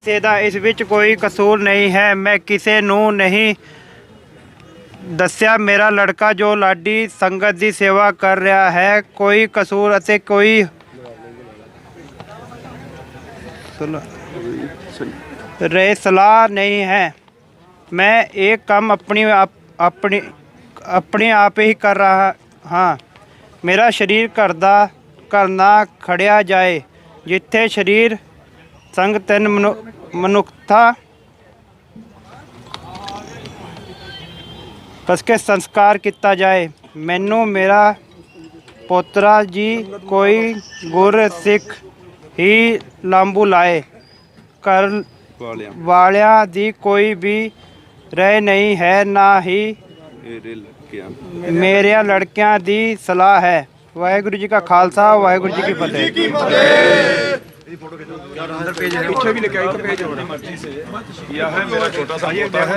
ਕਿਸੇ ਦਾ ਇਸ ਵਿੱਚ ਕੋਈ ਕਸੂਰ ਨਹੀਂ ਹੈ। ਮੈਂ ਕਿਸੇ ਨੂੰ ਨਹੀਂ ਦੱਸਿਆ ਮੇਰਾ ਲੜਕਾ ਜੋ ਲਾਡੀ ਸੰਗਤ ਦੀ ਸੇਵਾ ਕਰ ਰਿਹਾ ਹੈ ਕੋਈ ਕਸੂਰ ਅਤੇ ਕੋਈ ਸਲਾਹ ਨਹੀਂ ਹੈ। ਮੈਂ ਇਹ ਕੰਮ ਆਪਣੇ ਆਪ ਹੀ ਕਰ ਰਹਾ ਹਾਂ। ਮੇਰਾ ਸਰੀਰ ਕਰਨਾ ਖੜਿਆ ਜਾਏ ਜਿੱਥੇ ਸਰੀਰ ਸੰਗ ਤਿੰਨ ਮਨੁੱਖਤਾ ਕਸ ਕੇ ਸੰਸਕਾਰ ਕੀਤਾ ਜਾਏ। ਮੈਨੂੰ ਮੇਰਾ ਪੋਤਰਾ ਜੀ ਕੋਈ ਗੁਰ ਸਿੱਖ ਹੀ ਲਾਂਬੂ ਲਾਏ ਘਰ ਵਾਲਿਆਂ ਦੀ ਕੋਈ ਵੀ ਰਹਿ ਨਹੀਂ ਹੈ ਨਾ ਹੀ ਮੇਰੇ ਲੜਕਿਆਂ ਦੀ ਸਲਾਹ ਹੈ। ਵਾਹਿਗुरु जी का खालसा वाहिगुरु जी की फतेह। पीछे भी लेके आई पेज और मर्जी से किया है। मेरा छोटा सा पोता है,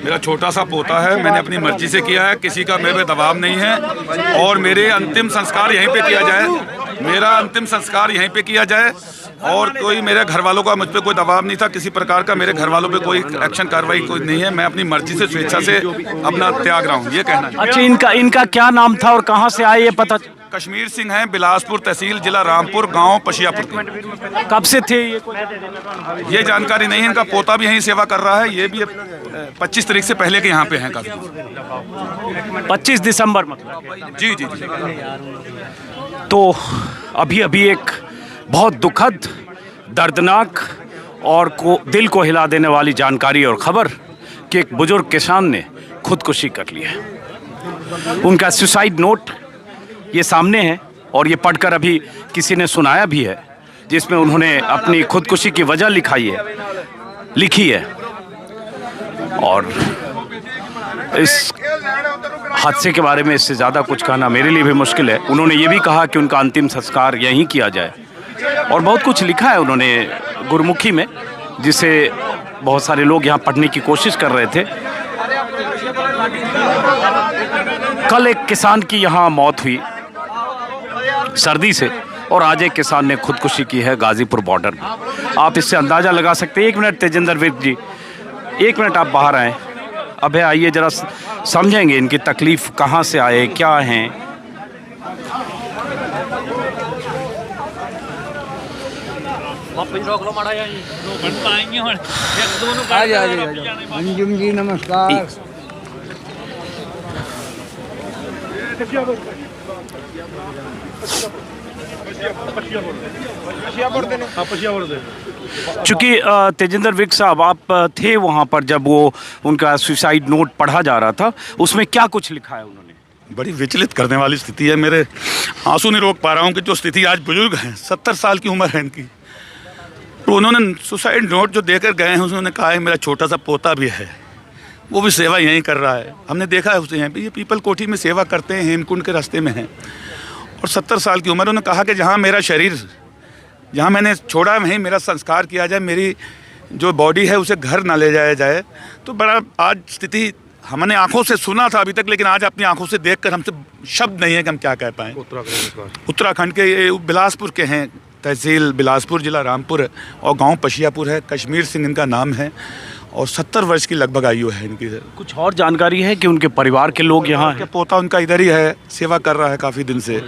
मेरा छोटा सा पोता है, मैंने अपनी मर्जी से किया है, किसी का मेरे पे दबाव नहीं है। और मेरे अंतिम संस्कार यहीं पे किया जाए, मेरा अंतिम संस्कार यहीं पे किया जाए। और कोई मेरे घर वालों का मुझ पे कोई दबाव नहीं था, किसी प्रकार का मेरे घर वालों पे कोई एक्शन कार्रवाई कोई नहीं है। मैं अपनी मर्जी से स्वेच्छा से अपना त्याग रहा हूँ, ये कहना है। अच्छा, इनका क्या नाम था और कहाँ से आए ये पता? कश्मीर सिंह है, बिलासपुर तहसील, जिला रामपुर, गांव पशियापुर। कब से थे ये जानकारी नहीं है। इनका पोता भी यहीं सेवा कर रहा है, ये भी 25 तारीख से पहले के यहाँ पे हैं। काफी 25 दिसंबर मतलब? जी जी जी। तो अभी एक बहुत दुखद, दर्दनाक और दिल को हिला देने वाली जानकारी और खबर कि एक बुजुर्ग किसान ने खुदकुशी कर ली है। उनका सुसाइड नोट ये सामने है और ये पढ़कर अभी किसी ने सुनाया भी है, जिसमें उन्होंने अपनी खुदकुशी की वजह लिखी है। और इस हादसे के बारे में इससे ज़्यादा कुछ कहना मेरे लिए भी मुश्किल है। उन्होंने ये भी कहा कि उनका अंतिम संस्कार यहीं किया जाए और बहुत कुछ लिखा है उन्होंने गुरमुखी में, जिसे बहुत सारे लोग यहाँ पढ़ने की कोशिश कर रहे थे। कल एक किसान की यहाँ मौत हुई सर्दी से और आज एक किसान ने खुदकुशी की है गाजीपुर बॉर्डर में। आप इससे अंदाज़ा लगा सकते हैं। 1 मिनट तेजेंद्र विर्क जी, 1 मिनट आप बाहर आएँ। अब आइए ज़रा समझेंगे इनकी तकलीफ़ कहाँ से आए, क्या हैं। अंजुम जी नमस्कार। चूँकि तेजेंद्र विर्क साहब आप थे वहाँ पर जब वो उनका सुसाइड नोट पढ़ा जा रहा था, उसमें क्या कुछ लिखा है उन्होंने? बड़ी विचलित करने वाली स्थिति है। मेरे आंसू नहीं रोक पा रहा हूँ कि जो स्थिति आज बुजुर्ग हैं, 70 साल की उम्र है इनकी, तो उन्होंने सुसाइड नोट जो देकर गए हैं उन्होंने कहा है मेरा छोटा सा पोता भी है, वो भी सेवा यहीं कर रहा है। हमने देखा है उसे यहाँ पे, ये पीपल कोठी में सेवा करते हैं, हेमकुंड के रास्ते में हैं और 70 साल की उम्र। उन्होंने कहा कि जहाँ मेरा शरीर, जहाँ मैंने छोड़ा वहीं मेरा संस्कार किया जाए, मेरी जो बॉडी है उसे घर ना ले जाया जाए। तो बड़ा आज स्थिति हमने आंखों से सुना था अभी तक, लेकिन आज अपनी आंखों से देखकर हमसे शब्द नहीं है कि हम क्या कह पाएँ। उत्तराखंड के बिलासपुर के हैं, तहसील बिलासपुर, जिला रामपुर और गांव पशियापुर है। कश्मीर सिंह इनका नाम है और 70 वर्ष की लगभग आयु है इनकी। कुछ और जानकारी है कि उनके परिवार के लोग यहाँ हैं? पोता उनका इधर ही है, सेवा कर रहा है काफ़ी दिन से,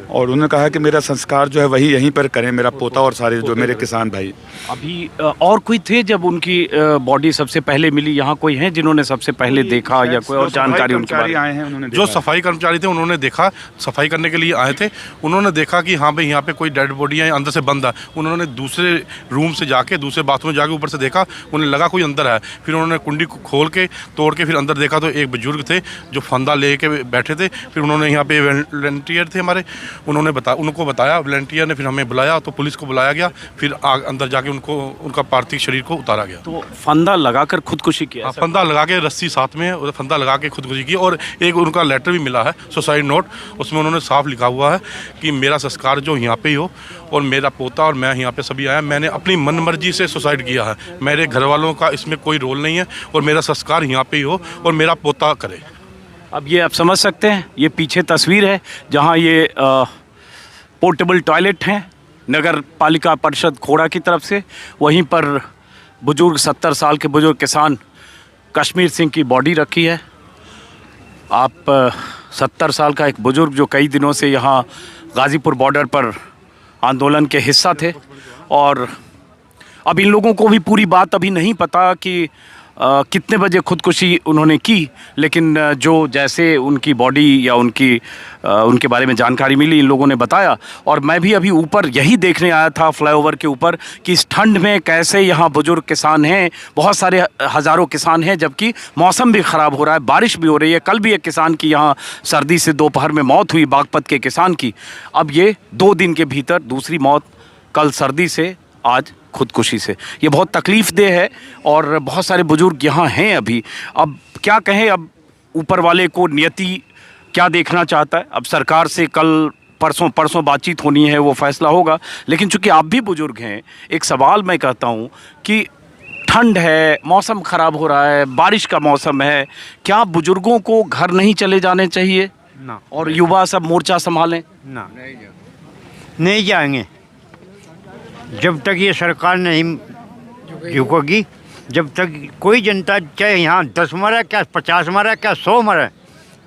और उन्होंने कहा कि मेरा संस्कार जो है वही यहीं पर करें, मेरा पोता और सारे जो मेरे किसान भाई। अभी और कोई थे जब उनकी बॉडी सबसे पहले मिली? यहाँ कोई हैं जिन्होंने सबसे पहले देखा या कोई और जानकारी उनके बारे में? आए हैं, उन्होंने जो सफाई कर्मचारी थे उन्होंने देखा, सफाई करने के लिए आए थे, उन्होंने देखा कि हाँ भाई यहाँ पे कोई डेड बॉडी है, अंदर से बंद है। उन्होंने दूसरे रूम से जाके, दूसरे बाथरूम में जाके ऊपर से देखा, उन्हें लगा कोई अंदर है। फिर उन्होंने कुंडी को खोल के तोड़ के फिर अंदर देखा तो एक बुजुर्ग थे जो फंदा लेके बैठे थे। फिर उन्होंने यहाँ पे वॉलंटियर थे हमारे, उनको बताया, वॉलंटियर ने फिर हमें बुलाया तो पुलिस को बुलाया गया। फिर अंदर जाके उनका पार्थिव शरीर को उतारा गया। तो फंदा लगाकर खुदकुशी किया? फंदा लगा के, रस्सी साथ में फंदा लगा के खुदकुशी की। और एक उनका लेटर भी मिला है, सुसाइड नोट, उसमें उन्होंने साफ लिखा हुआ है कि मेरा संस्कार जो यहाँ पे ही हो और मेरा पोता और मैं यहाँ पे सभी आया, मैंने अपनी मन मर्जी से सुसाइड किया है, मेरे घर वालों का इसमें कोई रोल नहीं है और मेरा संस्कार यहाँ पे ही हो और मेरा पोता करे। अब ये आप समझ सकते हैं, ये पीछे तस्वीर है जहाँ ये पोर्टेबल टॉयलेट हैं नगर पालिका परिषद खोड़ा की तरफ से। वहीं पर बुजुर्ग 70 साल के बुजुर्ग किसान कश्मीर सिंह की बॉडी रखी है। आप 70 साल का एक बुजुर्ग जो कई दिनों से यहाँ गाज़ीपुर बॉर्डर पर आंदोलन के हिस्सा थे, और अब इन लोगों को भी पूरी बात अभी नहीं पता कि कितने बजे खुदकुशी उन्होंने की, लेकिन जो जैसे उनकी बॉडी या उनके बारे में जानकारी मिली इन लोगों ने बताया। और मैं भी अभी ऊपर यही देखने आया था फ्लाईओवर के ऊपर कि इस ठंड में कैसे यहाँ बुजुर्ग किसान हैं, बहुत सारे हज़ारों किसान हैं, जबकि मौसम भी ख़राब हो रहा है, बारिश भी हो रही है। कल भी एक किसान की यहाँ सर्दी से दोपहर में मौत हुई, बागपत के किसान की। अब ये 2 दिन के भीतर दूसरी मौत, कल सर्दी से, आज खुदकुशी से। ये बहुत तकलीफ़देह है और बहुत सारे बुजुर्ग यहाँ हैं अभी। अब क्या कहें, अब ऊपर वाले को नियति क्या देखना चाहता है। अब सरकार से कल परसों बातचीत होनी है, वो फैसला होगा। लेकिन चूंकि आप भी बुजुर्ग हैं, एक सवाल मैं कहता हूँ कि ठंड है, मौसम ख़राब हो रहा है, बारिश का मौसम है, क्या बुजुर्गों को घर नहीं चले जाने चाहिए ना, और युवा सब मोर्चा संभालें? ना, नहीं जाएंगे जब तक ये सरकार नहीं झुकेगी। जब तक कोई जनता, चाहे यहाँ 10 मरे, क्या 50 मरे, क्या 100 मरे,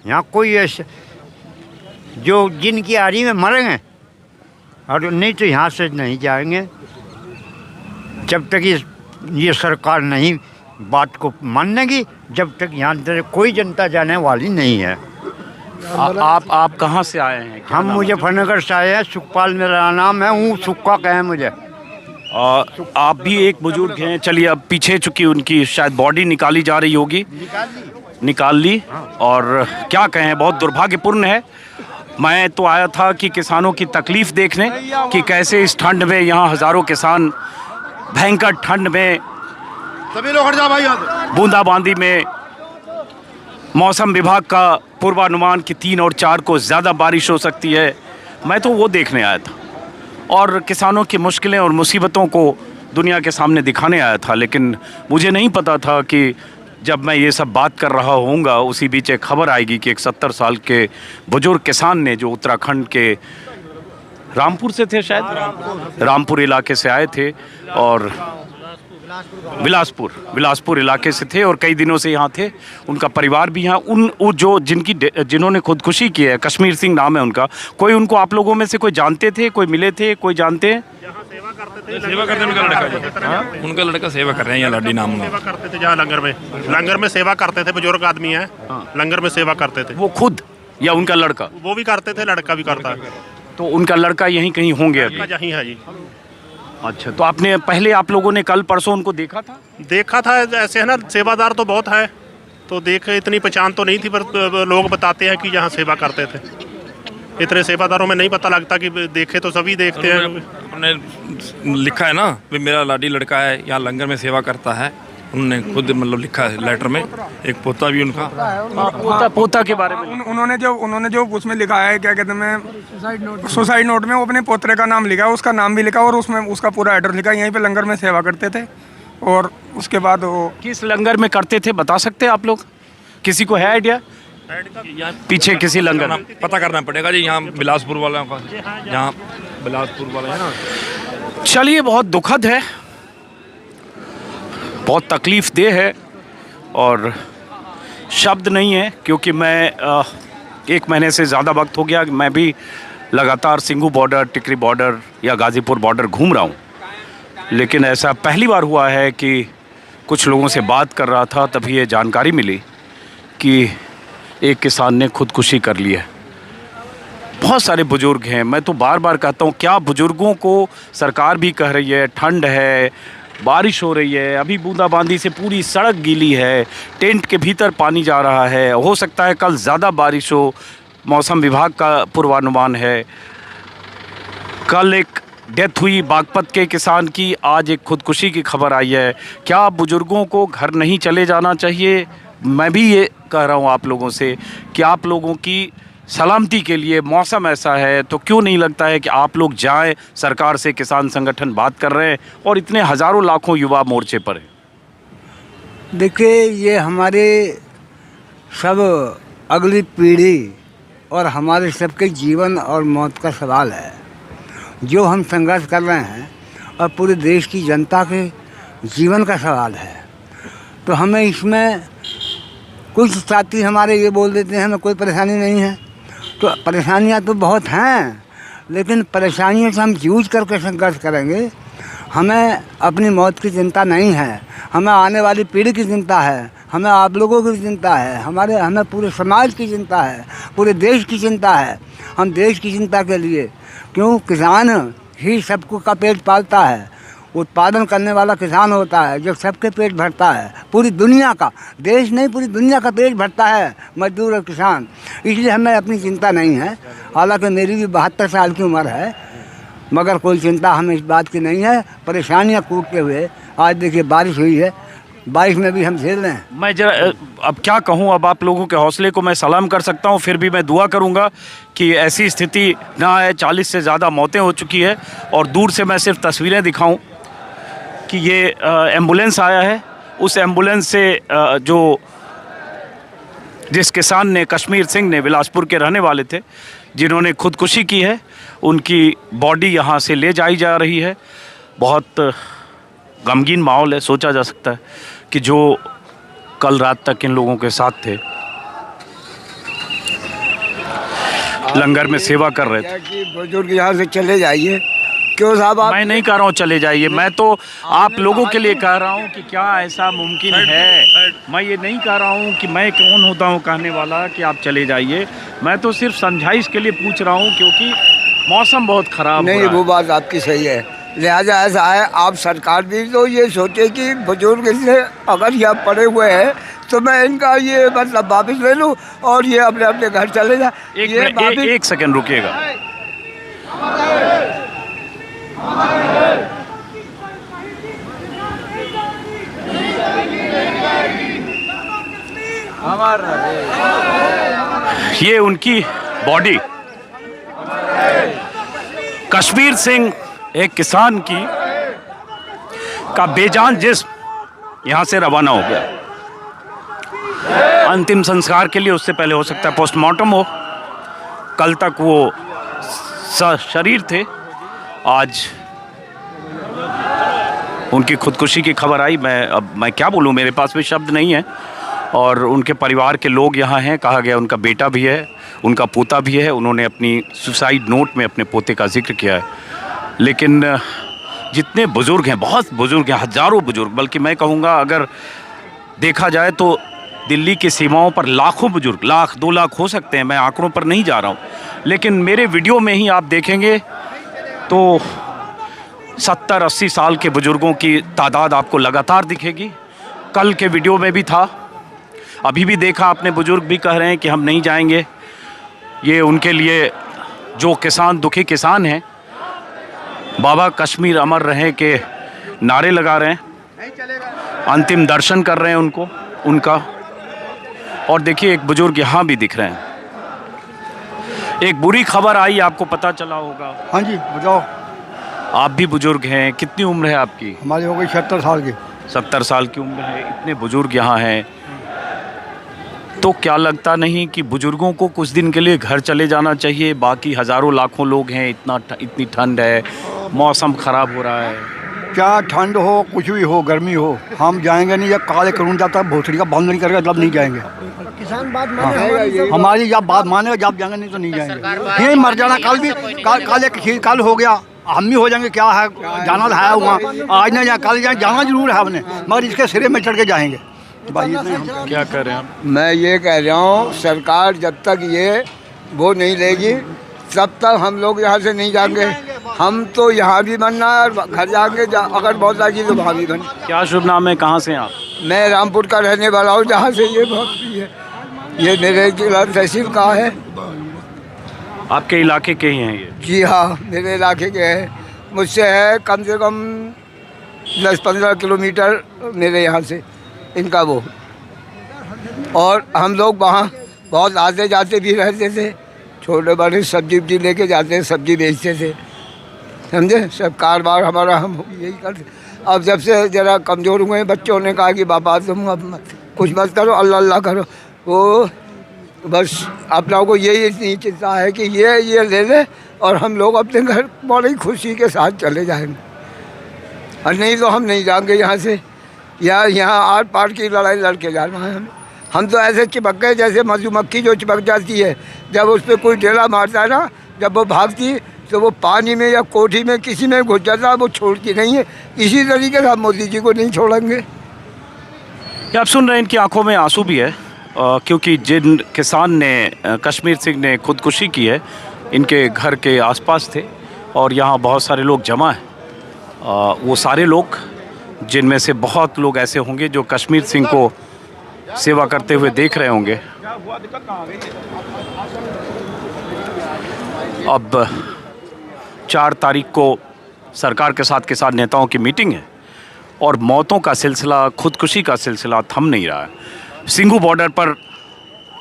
यहाँ कोई ऐसे जो जिनकी आरी में मरेंगे, और नहीं तो यहाँ से नहीं जाएंगे जब तक ये सरकार नहीं बात को मानेगी। जब तक यहाँ कोई जनता जाने वाली नहीं है। आप कहाँ से आए हैं? हम मुजफ्फरनगर से आए हैं, सुखपाल मेरा नाम है, हूँ सुक्का कहें मुझे। आप भी एक बुजुर्ग हैं। चलिए, अब पीछे चूंकि उनकी शायद बॉडी निकाली जा रही होगी, निकाल ली। और क्या कहें, बहुत दुर्भाग्यपूर्ण है। मैं तो आया था कि किसानों की तकलीफ़ देखने कि कैसे इस ठंड में यहाँ हज़ारों किसान भयंकर ठंड में, सभी लोग हट जाओ भाई, बूंदाबांदी में, मौसम विभाग का पूर्वानुमान कि 3 और 4 को ज़्यादा बारिश हो सकती है। मैं तो वो देखने आया था और किसानों की मुश्किलें और मुसीबतों को दुनिया के सामने दिखाने आया था। लेकिन मुझे नहीं पता था कि जब मैं ये सब बात कर रहा होऊंगा, उसी बीच एक खबर आएगी कि एक 70 साल के बुजुर्ग किसान ने, जो उत्तराखंड के रामपुर से थे, शायद रामपुर इलाके से आए थे, और बिलासपुर इलाके से थे और कई दिनों से यहाँ थे। उनका परिवार भी यहाँ, जिन्होंने खुदकुशी की है, कश्मीर सिंह नाम है उनका। कोई उनको आप लोगों में से कोई जानते थे, कोई मिले थे, कोई जानते हैं? सेवा करते उनका लड़का, उनका लड़का सेवा कर रहे हैं, यहाँ लाडी नाम है। सेवा करते थे जहाँ लंगर में सेवा करते थे। बुजुर्ग आदमी है, लंगर में सेवा करते थे। वो खुद या उनका लड़का? वो भी करते थे, लड़का भी करता है। तो उनका लड़का यहीं कहीं होंगे अभी? यहीं है जी। अच्छा, तो आपने पहले, आप लोगों ने कल परसों उनको देखा था? देखा था, ऐसे है ना, सेवादार तो बहुत है, तो देख इतनी पहचान तो नहीं थी, पर लोग बताते हैं कि यहाँ सेवा करते थे। इतने सेवादारों में नहीं पता लगता कि देखे तो सभी देखते हैं। उन्होंने लिखा है ना, मेरा लाडी लड़का है, यहाँ लंगर में सेवा करता है। उन्होंने खुद मतलब लिखा है लेटर में। एक पोता भी उनका, पोता के बारे में उन्होंने जो उसमें लिखा है, क्या कहते हैं, सुसाइड नोट में वो अपने पोतरे का नाम लिखा है, उसका नाम भी लिखा और उसमें उसका पूरा एड्रेस लिखा। यहीं पे लंगर में सेवा करते थे और उसके बाद वो किस लंगर में करते थे बता सकते हैं आप लोग? किसी को है आइडिया? पीछे किसी लंगर में पता करना पड़ेगा जी। यहाँ बिलासपुर वाला का, यहाँ बिलासपुर वाला है ना। चलिए, बहुत दुखद है, बहुत तकलीफ़देह है और शब्द नहीं है, क्योंकि मैं 1 महीने से ज़्यादा वक्त हो गया, मैं भी लगातार सिंघू बॉर्डर, टिकरी बॉर्डर या गाज़ीपुर बॉर्डर घूम रहा हूँ। लेकिन ऐसा पहली बार हुआ है कि कुछ लोगों से बात कर रहा था, तभी ये जानकारी मिली कि एक किसान ने खुदकुशी कर ली है। बहुत सारे बुज़ुर्ग हैं। मैं तो बार बार कहता हूँ, क्या बुज़ुर्गों को सरकार भी कह रही है, ठंड है, बारिश हो रही है, अभी बूंदाबांदी से पूरी सड़क गीली है, टेंट के भीतर पानी जा रहा है, हो सकता है कल ज़्यादा बारिश हो, मौसम विभाग का पूर्वानुमान है। कल एक डेथ हुई बागपत के किसान की, आज एक खुदकुशी की खबर आई है। क्या बुज़ुर्गों को घर नहीं चले जाना चाहिए? मैं भी ये कह रहा हूँ आप लोगों से कि आप लोगों की सलामती के लिए, मौसम ऐसा है तो क्यों नहीं लगता है कि आप लोग जाएं? सरकार से किसान संगठन बात कर रहे हैं और इतने हज़ारों लाखों युवा मोर्चे पर हैं। देखिए, ये हमारे सब अगली पीढ़ी और हमारे सबके जीवन और मौत का सवाल है। जो हम संघर्ष कर रहे हैं और पूरे देश की जनता के जीवन का सवाल है, तो हमें इसमें कुछ साथी हमारे ये बोल देते हैं हमें कोई परेशानी नहीं है, तो परेशानियां तो बहुत हैं, लेकिन परेशानियों से हम जूझ करके संघर्ष करेंगे। हमें अपनी मौत की चिंता नहीं है, हमें आने वाली पीढ़ी की चिंता है, हमें आप लोगों की चिंता है, हमें पूरे समाज की चिंता है, पूरे देश की चिंता है। हम देश की चिंता के लिए, क्यों, किसान ही सबको का पेट पालता है, उत्पादन करने वाला किसान होता है जो सबके पेट भरता है, पूरी दुनिया का, देश नहीं पूरी दुनिया का पेट भरता है मजदूर और किसान। इसलिए हमें अपनी चिंता नहीं है। हालांकि मेरी भी 72 साल की उम्र है, मगर कोई चिंता हमें इस बात की नहीं है। परेशानियां कूटते हुए आज देखिए बारिश हुई है, बारिश में भी हम झेल रहे हैं। मैं जरा अब क्या कहूँ, अब आप लोगों के हौसले को मैं सलाम कर सकता हूँ, फिर भी मैं दुआ करूँगा कि ऐसी स्थिति ना आए। 40 से ज़्यादा मौतें हो चुकी है और दूर से मैं सिर्फ तस्वीरें दिखाऊँ कि ये एम्बुलेंस आया है, उस एम्बुलेंस से जिस किसान ने, कश्मीर सिंह ने, बिलासपुर के रहने वाले थे, जिन्होंने खुदकुशी की है, उनकी बॉडी यहाँ से ले जाई जा रही है। बहुत गमगीन माहौल है। सोचा जा सकता है कि जो कल रात तक इन लोगों के साथ थे, लंगर में सेवा कर रहे थे। कि बुजुर्ग यहाँ से चले जाइए। क्यों साहब? मैं नहीं कह रहा हूँ चले जाइए, मैं तो आप लोगों के लिए कह रहा हूँ कि क्या ऐसा मुमकिन है। मैं ये नहीं कह रहा हूँ कि मैं कौन होता हूँ कहने वाला कि आप चले जाइए। मैं तो सिर्फ समझाइश के लिए पूछ रहा हूँ, क्योंकि मौसम बहुत ख़राब नहीं, वो बात आपकी सही है। लिहाजा ऐसा है, आप सरकार भी तो ये सोचे कि बुजुर्ग से अगर यहाँ पड़े हुए हैं तो मैं इनका ये मतलब वापस ले लूँ और ये अपने अपने घर चले जाए। एक सेकंड रुकिएगा। ये उनकी बॉडी, कश्मीर सिंह एक किसान की का बेजान जिस्म यहाँ से रवाना हो गया। अंतिम संस्कार के लिए उससे पहले हो सकता है पोस्टमार्टम हो। कल तक वो शरीर थे, आज उनकी खुदकुशी की खबर आई। मैं क्या बोलूँ, मेरे पास भी शब्द नहीं है। और उनके परिवार के लोग यहाँ हैं, कहा गया उनका बेटा भी है, उनका पोता भी है। उन्होंने अपनी सुसाइड नोट में अपने पोते का जिक्र किया है। लेकिन जितने बुज़ुर्ग हैं, बहुत बुज़ुर्ग हैं, हज़ारों बुज़ुर्ग, बल्कि मैं कहूँगा अगर देखा जाए तो दिल्ली की सीमाओं पर लाखों बुज़ुर्ग, 1-2 लाख हो सकते हैं, मैं आंकड़ों पर नहीं जा रहा हूँ, लेकिन मेरे वीडियो में ही आप देखेंगे तो 70-80 साल के बुज़ुर्गों की तादाद आपको लगातार दिखेगी। कल के वीडियो में भी था, अभी भी देखा, अपने बुज़ुर्ग भी कह रहे हैं कि हम नहीं जाएंगे। ये उनके लिए जो किसान, दुखी किसान हैं, बाबा कश्मीर अमर रहे के नारे लगा रहे हैं, अंतिम दर्शन कर रहे हैं उनका। और देखिए एक बुज़ुर्ग यहाँ भी दिख रहे हैं। एक बुरी खबर आई, आपको पता चला होगा। हाँ जी, बताओ। आप भी बुज़ुर्ग हैं, कितनी उम्र है आपकी? हमारी हो गई 70 साल की। 70 साल की उम्र है, इतने बुज़ुर्ग यहाँ हैं, तो क्या लगता नहीं कि बुज़ुर्गों को कुछ दिन के लिए घर चले जाना चाहिए? बाकी हज़ारों लाखों लोग हैं, इतनी ठंड है, मौसम ख़राब हो रहा है। क्या ठंड हो, कुछ भी हो, गर्मी हो, हम जाएंगे नहीं। जब काले करूँ जाता है भोसड़ी का बंद नहीं करेगा तब नहीं जाएंगे। किसान बात माने, हमारी जब बात मानेगा जब जाएंगे, नहीं तो नहीं जाएंगे। यही मर जाना, कल भी कल हो गया, हम भी हो जाएंगे। क्या है, जाना है वहाँ, आज नहीं जाए, कल जाए, जाना जरूर है हमने, मगर इसके सिरे में चढ़ के जाएंगे। क्या कर रहे हैं आप? मैं ये कह रहा हूँ, सरकार जब तक ये वो नहीं लेगी तब तक हम लोग यहाँ से नहीं जाएंगे। हम तो यहाँ भी बनना है और घर जाएंगे, अगर बहुत लगी तो वहाँ भी बन। क्या शुभ नाम है, कहाँ से आप? मैं रामपुर का रहने वाला हूँ, जहाँ से ये बहुत है। ये मेरे जिला तहसील का है। आपके इलाके के ही हैं ये? जी हाँ, मेरे इलाके के हैं। मुझसे है कम से कम 10-15 किलोमीटर मेरे यहाँ से इनका वो। और हम लोग वहाँ बहुत आते जाते भी रहते थे, छोटे बड़े सब्जी वब्जी लेके जाते, सब्जी बेचते थे, समझे। सब कारोबार हमारा हम यही करते। अब जब से ज़रा कमज़ोर हुए, बच्चों ने कहा कि बाबा तुम अब कुछ मत करो, अल्लाह अल्लाह करो। वो बस अपना को यही इतनी चिंता है कि ये ले ले और हम लोग अपने घर बड़ी खुशी के साथ चले जाएंगे, और नहीं तो हम नहीं जाएंगे यहाँ से। यहाँ आर पार की लड़ाई लड़ के जाना है हमें। हम तो ऐसे चिपक गए जैसे मधुमक्खी जो चिपक जाती है, जब उस पर कोई ढेला मारता है ना, जब वो भागती तो वो पानी में या कोठी में किसी में घुस जाता है, वो छोड़ती नहीं है। इसी तरीके से हम मोदी जी को नहीं छोड़ेंगे। आप सुन रहे हैं, इनकी आंखों में आंसू भी है, क्योंकि जिन किसान ने कश्मीर सिंह ने खुदकुशी की है, इनके घर के आसपास थे और यहाँ बहुत सारे लोग जमा हैं। वो सारे लोग, जिनमें से बहुत लोग ऐसे होंगे जो कश्मीर सिंह को सेवा करते हुए देख रहे होंगे। अब 4 तारीख को सरकार के साथ किसान नेताओं की मीटिंग है और मौतों का सिलसिला, खुदकुशी का सिलसिला थम नहीं रहा है। सिंघू बॉर्डर पर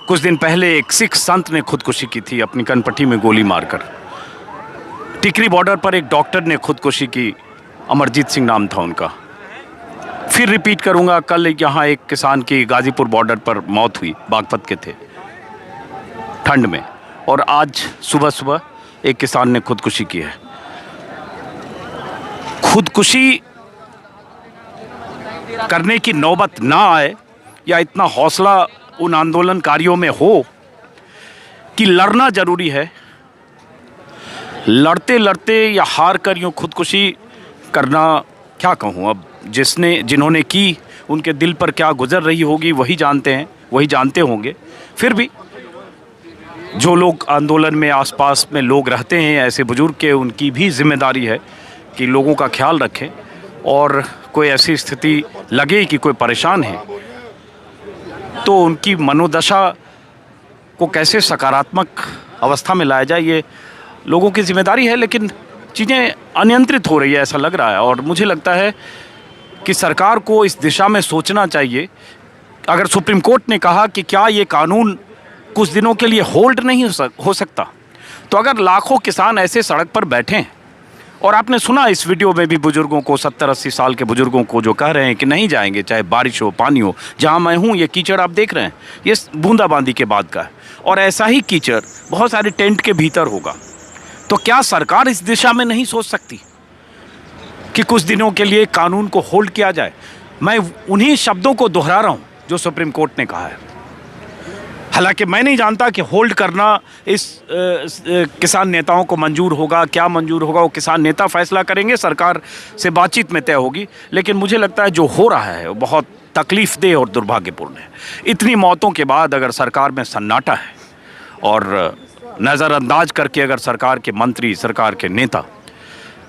कुछ दिन पहले एक सिख संत ने खुदकुशी की थी अपनी कनपट्टी में गोली मारकर। टिकरी बॉर्डर पर एक डॉक्टर ने खुदकुशी की, अमरजीत सिंह नाम था उनका। फिर रिपीट करूंगा, कल यहाँ एक किसान की गाजीपुर बॉर्डर पर मौत हुई, बागपत के थे, ठंड में। और आज सुबह सुबह एक किसान ने खुदकुशी की है। खुदकुशी करने की नौबत ना आए, या इतना हौसला उन आंदोलनकारियों में हो कि लड़ना जरूरी है, लड़ते लड़ते या हार कर यूँ खुदकुशी करना, क्या कहूँ अब, जिन्होंने की उनके दिल पर क्या गुजर रही होगी वही जानते हैं, वही जानते होंगे। फिर भी जो लोग आंदोलन में आसपास में लोग रहते हैं, ऐसे बुजुर्ग के, उनकी भी जिम्मेदारी है कि लोगों का ख्याल रखें, और कोई ऐसी स्थिति लगे कि कोई परेशान है तो उनकी मनोदशा को कैसे सकारात्मक अवस्था में लाया जाए, ये लोगों की जिम्मेदारी है। लेकिन चीज़ें अनियंत्रित हो रही है ऐसा लग रहा है, और मुझे लगता है कि सरकार को इस दिशा में सोचना चाहिए। अगर सुप्रीम कोर्ट ने कहा कि क्या ये कानून कुछ दिनों के लिए होल्ड नहीं हो सकता, तो अगर लाखों किसान ऐसे सड़क पर बैठे हैं, और आपने सुना इस वीडियो में भी बुजुर्गों को, 70-80 साल के बुजुर्गों को जो कह रहे हैं कि नहीं जाएंगे, चाहे बारिश हो, पानी हो। जहां मैं हूं, ये कीचड़ आप देख रहे हैं, ये बूंदाबांदी के बाद का है, और ऐसा ही कीचड़ बहुत सारे टेंट के भीतर होगा। तो क्या सरकार इस दिशा में नहीं सोच सकती कि कुछ दिनों के लिए कानून को होल्ड किया जाए? मैं उन्हीं शब्दों को दोहरा रहा हूं जो सुप्रीम कोर्ट ने कहा है। हालांकि मैं नहीं जानता कि होल्ड करना इस किसान नेताओं को मंजूर होगा, क्या मंजूर होगा, वो किसान नेता फैसला करेंगे, सरकार से बातचीत में तय होगी। लेकिन मुझे लगता है जो हो रहा है वो बहुत तकलीफ़देह और दुर्भाग्यपूर्ण है। इतनी मौतों के बाद अगर सरकार में सन्नाटा है और नज़रअंदाज करके अगर सरकार के मंत्री, सरकार के नेता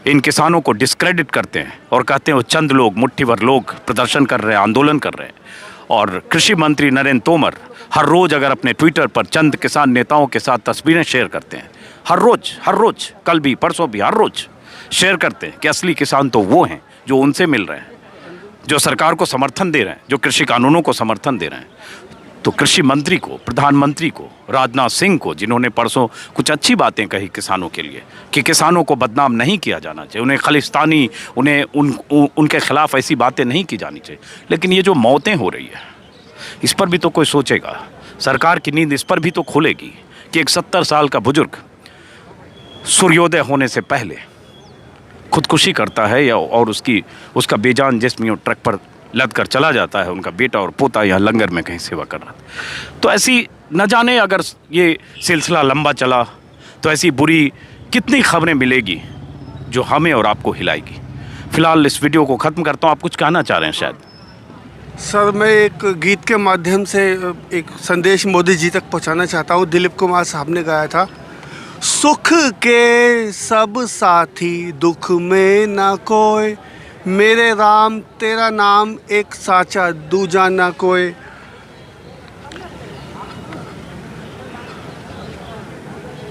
इन किसानों को डिस्क्रेडिट करते हैं और कहते हैं वो चंद लोग, मुट्ठी भर लोग प्रदर्शन कर रहे हैं, आंदोलन कर रहे हैं, और कृषि मंत्री नरेंद्र तोमर हर रोज़ अगर अपने ट्विटर पर चंद किसान नेताओं के साथ तस्वीरें शेयर करते हैं, हर रोज़, कल भी, परसों भी, हर रोज़ शेयर करते हैं कि असली किसान तो वो हैं जो उनसे मिल रहे हैं, जो सरकार को समर्थन दे रहे हैं, जो कृषि कानूनों को समर्थन दे रहे हैं। तो कृषि मंत्री को, प्रधानमंत्री को, राजनाथ सिंह को, जिन्होंने परसों कुछ अच्छी बातें कही किसानों के लिए कि किसानों को बदनाम नहीं किया जाना चाहिए, उन्हें खालिस्तानी, उन्हें उनके खिलाफ ऐसी बातें नहीं की जानी चाहिए। लेकिन ये जो मौतें हो रही है, इस पर भी तो कोई सोचेगा। सरकार की नींद इस पर भी तो खुलेगी कि एक 70 साल का बुजुर्ग सूर्योदय होने से पहले खुदकुशी करता है, या और उसका बेजान जिस्म ट्रक पर लद कर चला जाता है, उनका बेटा और पोता यहाँ लंगर में कहीं सेवा कर रहा था। तो ऐसी न जाने अगर ये सिलसिला लंबा चला तो ऐसी बुरी कितनी खबरें मिलेगी जो हमें और आपको हिलाएगी। फिलहाल इस वीडियो को ख़त्म करता हूँ। आप कुछ कहना चाह रहे हैं शायद? सर, मैं एक गीत के माध्यम से एक संदेश मोदी जी तक पहुंचाना चाहता हूं। दिलीप कुमार साहब ने गाया था, सुख के सब साथी दुख में ना कोई, मेरे राम तेरा नाम एक साचा दूजा ना कोई।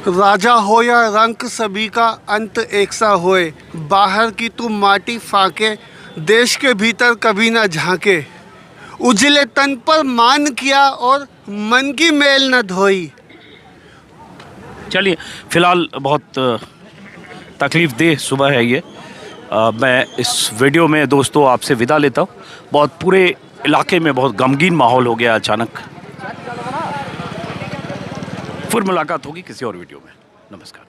राजा हो या रंक सभी का अंत एक सा होए, बाहर की तू माटी फाके देश के भीतर कभी ना झांके, उजले तन पर मान किया और मन की मेल न धोई। चलिए, फिलहाल बहुत तकलीफ़देह सुबह है ये। मैं इस वीडियो में दोस्तों आपसे विदा लेता हूँ। बहुत पूरे इलाके में बहुत गमगीन माहौल हो गया अचानक। फिर मुलाकात होगी किसी और वीडियो में। नमस्कार।